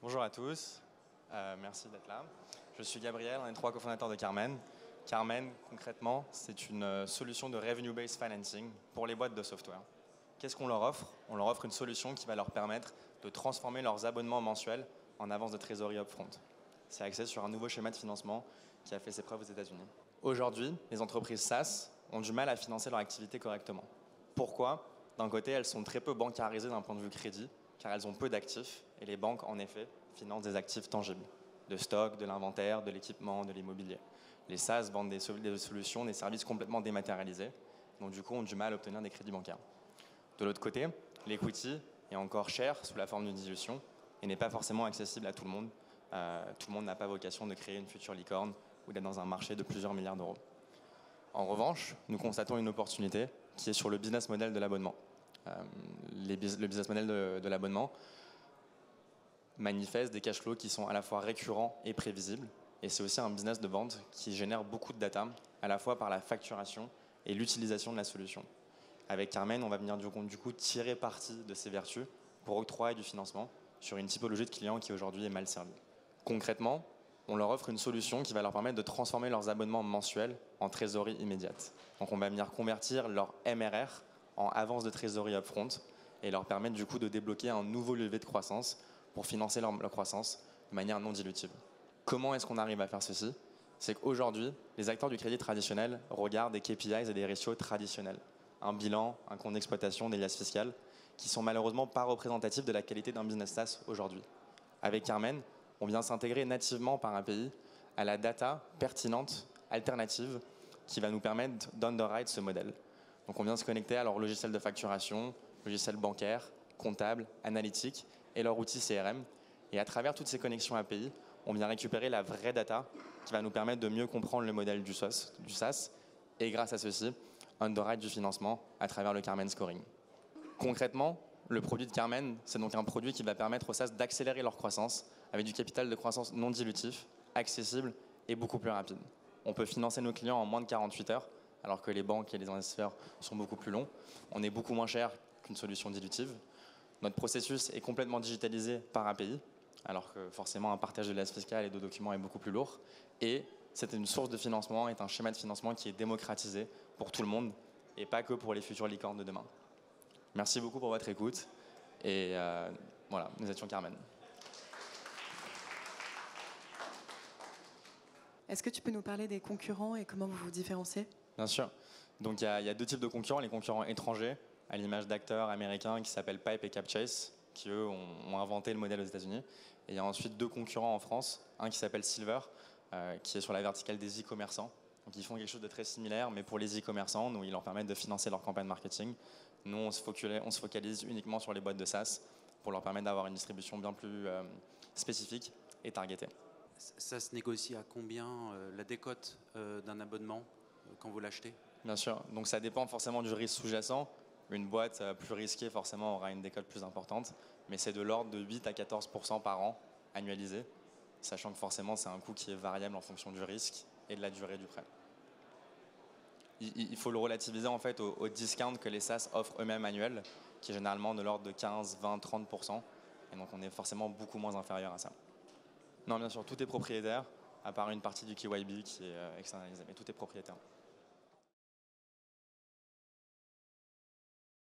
Bonjour à tous, merci d'être là. Je suis Gabriel, un des 3 cofondateurs de Carmen. Carmen, concrètement, c'est une solution de revenue-based financing pour les boîtes de software. Qu'est-ce qu'on leur offre? On leur offre une solution qui va leur permettre de transformer leurs abonnements mensuels en avance de trésorerie upfront. C'est axé sur un nouveau schéma de financement qui a fait ses preuves aux États-Unis. Aujourd'hui, les entreprises SaaS ont du mal à financer leur activité correctement. Pourquoi? D'un côté, elles sont très peu bancarisées d'un point de vue crédit, car elles ont peu d'actifs, et les banques, en effet, financent des actifs tangibles, de stock, de l'inventaire, de l'équipement, de l'immobilier. Les SaaS vendent des solutions, des services complètement dématérialisés, donc du coup ont du mal à obtenir des crédits bancaires. De l'autre côté, l'equity est encore cher sous la forme d'une dilution et n'est pas forcément accessible à tout le monde. Tout le monde n'a pas vocation de créer une future licorne ou d'être dans un marché de plusieurs milliards d'euros. En revanche, nous constatons une opportunité qui est sur le business model de l'abonnement. Le business model de l'abonnement manifeste des cash flows qui sont à la fois récurrents et prévisibles. Et c'est aussi un business de vente qui génère beaucoup de data, à la fois par la facturation et l'utilisation de la solution. Avec Carmen, on va venir du coup tirer parti de ces vertus pour octroyer du financement sur une typologie de clients qui aujourd'hui est mal servie. Concrètement, on leur offre une solution qui va leur permettre de transformer leurs abonnements mensuels en trésorerie immédiate. Donc on va venir convertir leur MRR en avance de trésorerie upfront et leur permettre du coup de débloquer un nouveau levier de croissance pour financer leur croissance de manière non dilutive. Comment est-ce qu'on arrive à faire ceci? C'est qu'aujourd'hui, les acteurs du crédit traditionnel regardent des KPIs et des ratios traditionnels. Un bilan, un compte d'exploitation, des liasses fiscales, qui sont malheureusement pas représentatifs de la qualité d'un business SaaS aujourd'hui. Avec Carmen, on vient s'intégrer nativement par API à la data pertinente, alternative, qui va nous permettre d'underwrite ce modèle. Donc on vient se connecter à leur logiciel de facturation, logiciel bancaire, comptable, analytique et leur outil CRM. Et à travers toutes ces connexions API, on vient récupérer la vraie data qui va nous permettre de mieux comprendre le modèle du SaaS et grâce à ceci, underwrite du financement à travers le Carmen Scoring. Concrètement, le produit de Carmen, c'est donc un produit qui va permettre aux SaaS d'accélérer leur croissance avec du capital de croissance non dilutif, accessible et beaucoup plus rapide. On peut financer nos clients en moins de 48 heures, alors que les banques et les investisseurs sont beaucoup plus longs. On est beaucoup moins cher qu'une solution dilutive. Notre processus est complètement digitalisé par API, alors que forcément un partage de liasses fiscales et de documents est beaucoup plus lourd. Et c'est une source de financement, est un schéma de financement qui est démocratisé pour tout le monde et pas que pour les futures licornes de demain. Merci beaucoup pour votre écoute et voilà, nous étions Carmen. Est-ce que tu peux nous parler des concurrents et comment vous vous différenciez? Bien sûr. Donc il y a 2 types de concurrents, les concurrents étrangers, à l'image d'acteurs américains qui s'appellent Pipe et Capchase, qui eux ont inventé le modèle aux États-Unis. Et il y a ensuite 2 concurrents en France, un qui s'appelle Silver, qui est sur la verticale des e-commerçants. Donc ils font quelque chose de très similaire, mais pour les e-commerçants, où ils leur permettent de financer leur campagne marketing. Nous, on se focalise uniquement sur les boîtes de SaaS pour leur permettre d'avoir une distribution bien plus spécifique et targetée. Ça se négocie à combien la décote d'un abonnement quand vous l'achetez? Bien sûr, donc ça dépend forcément du risque sous-jacent. Une boîte plus risquée forcément aura une décote plus importante, mais c'est de l'ordre de 8 à 14% par an annualisé, sachant que forcément c'est un coût qui est variable en fonction du risque et de la durée du prêt. Il faut le relativiser en fait au discount que les SaaS offrent eux-mêmes annuels, qui est généralement de l'ordre de 15, 20, 30%, et donc on est forcément beaucoup moins inférieur à ça. Non, bien sûr, tout est propriétaire, à part une partie du KYB qui est externalisée, mais tout est propriétaire.